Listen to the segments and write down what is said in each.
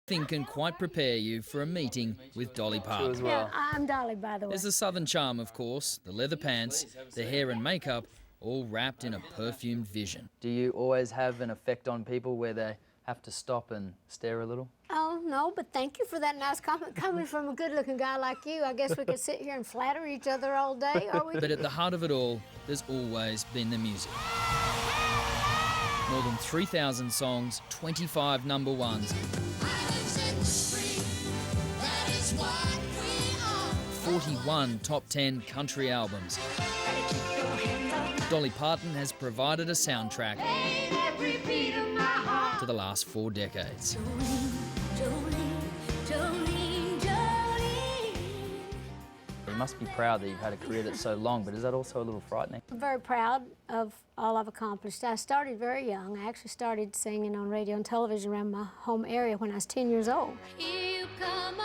Nothing can quite prepare you for a meeting with Dolly Parton. Yeah, I'm Dolly, by the way. There's the southern charm, of course, the leather pants, the hair and makeup, all wrapped in a perfumed vision. Do you always have an effect on people where they have to stop and stare a little? Oh, no, but thank you for that nice comment. Coming from a good-looking guy like you, I guess we could sit here and flatter each other all day, are we? But at the heart of it all, there's always been the music. More than 3,000 songs, 25 number ones. 41 top 10 country albums. Dolly Parton has provided a soundtrack to the last 4 decades. You must be proud that you've had a career that's so long, but is that also a little frightening? I'm very proud of all I've accomplished. I started very young. I actually started singing on radio and television around my home area when I was 10 years old. Here you come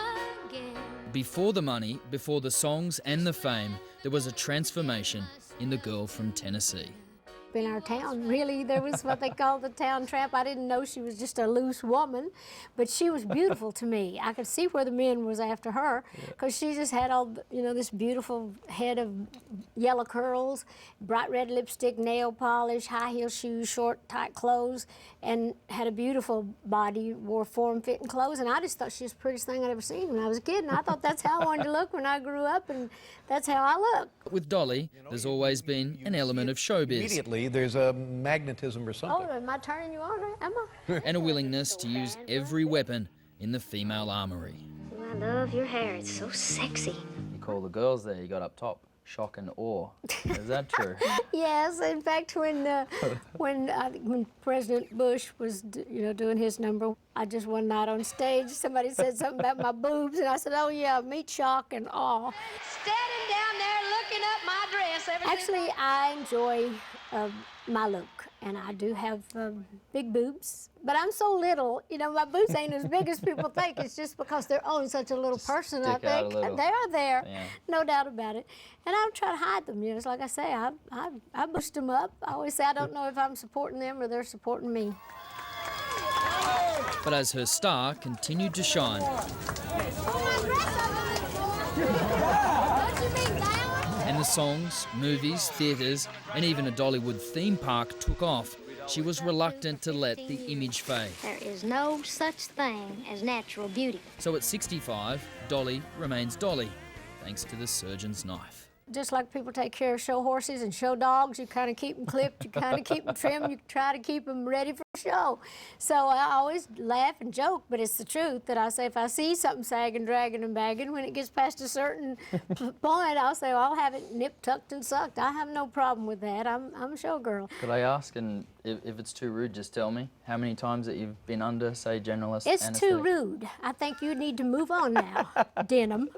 again. Before the money, before the songs and the fame, there was a transformation in the girl from Tennessee. In our town, really, there was what they called the town tramp. I didn't know she was just a loose woman, but she was beautiful to me. I could see where the men was after her, because she just had all, you know, this beautiful head of yellow curls, bright red lipstick, nail polish, high heel shoes, short, tight clothes, and had a beautiful body, wore form-fitting clothes, and I just thought she was the prettiest thing I'd ever seen when I was a kid, and I thought that's how I wanted to look when I grew up, and that's how I look. With Dolly, there's always been an element of showbiz. Immediately, there's a magnetism or something. Oh, am I turning you on? Am I? And a willingness to use every weapon in the female armoury. I love your hair. It's so sexy. You call the girls there, you got up top, shock and awe. Is that true? Yes, in fact, when President Bush was, doing his number, I just one night on stage, somebody said something about my boobs, and I said, "Oh yeah, meet shock and awe." Standing down there looking up my dress. Actually, I enjoy my look, and I do have big boobs, but I'm so little, my boobs ain't as big as people think. It's just because they're on such a little person, I think. They are there, yeah. No doubt about it. And I don't try to hide them, It's like I say, I boost them up. I always say I don't know if I'm supporting them or they're supporting me. But as her star continued to shine, and the songs, movies, theatres, and even a Dollywood theme park took off, she was reluctant to let the image fade. There is no such thing as natural beauty. So at 65, Dolly remains Dolly, thanks to the surgeon's knife. Just like people take care of show horses and show dogs, you kind of keep them clipped, you kind of keep them trimmed, you try to keep them ready for show. So I always laugh and joke, but it's the truth that I say if I see something sagging, dragging, and bagging, when it gets past a certain point, I'll say, well, I'll have it nipped, tucked, and sucked. I have no problem with that. I'm a showgirl. Could I ask, and if it's too rude, just tell me, how many times that you've been under, say, general anesthetic? It's too rude. I think you need to move on now, Denim.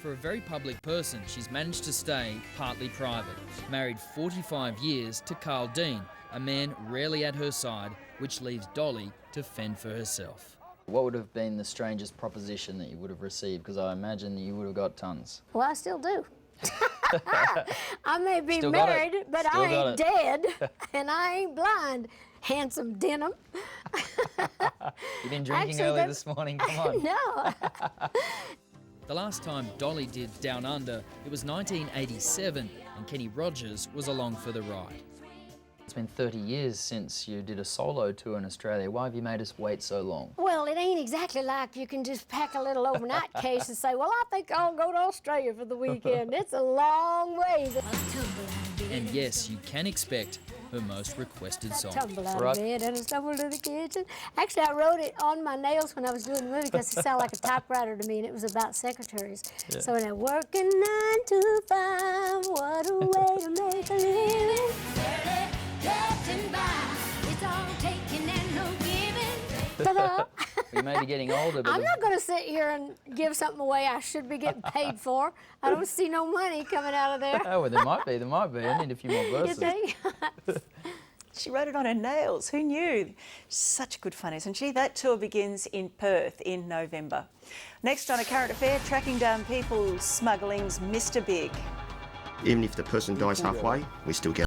For a very public person, she's managed to stay partly private. Married 45 years to Carl Dean, a man rarely at her side, which leaves Dolly to fend for herself. What would have been the strangest proposition that you would have received? Because I imagine you would have got tons. Well, I still do. I may be married, but I ain't dead, and I ain't blind. Handsome Denim. You've been drinking early this morning, come on. No. The last time Dolly did Down Under, it was 1987, and Kenny Rogers was along for the ride. It's been 30 years since you did a solo tour in Australia. Why have you made us wait so long? Well, it ain't exactly like you can just pack a little overnight case and say, well, I think I'll go to Australia for the weekend. It's a long ways. And yes, you can expect her most requested song. Tumble out of bed and I stumbled to the kitchen. Actually, I wrote it on my nails when I was doing the movie because it sounded like a typewriter to me, and it was about secretaries. Yeah. So when I working 9 to 5, what a way to make a living. Getting by, it's all taking and no giving. Ta-da! We may be getting older, but... I'm not going to sit here and give something away I should be getting paid for. I don't see no money coming out of there. Oh, well, there might be. I need a few more verses. You think? She wrote it on her nails. Who knew? Such good fun, isn't she? That tour begins in Perth in November. Next on A Current Affair, tracking down people smuggling's Mr. Big. Even if the person dies halfway, we still get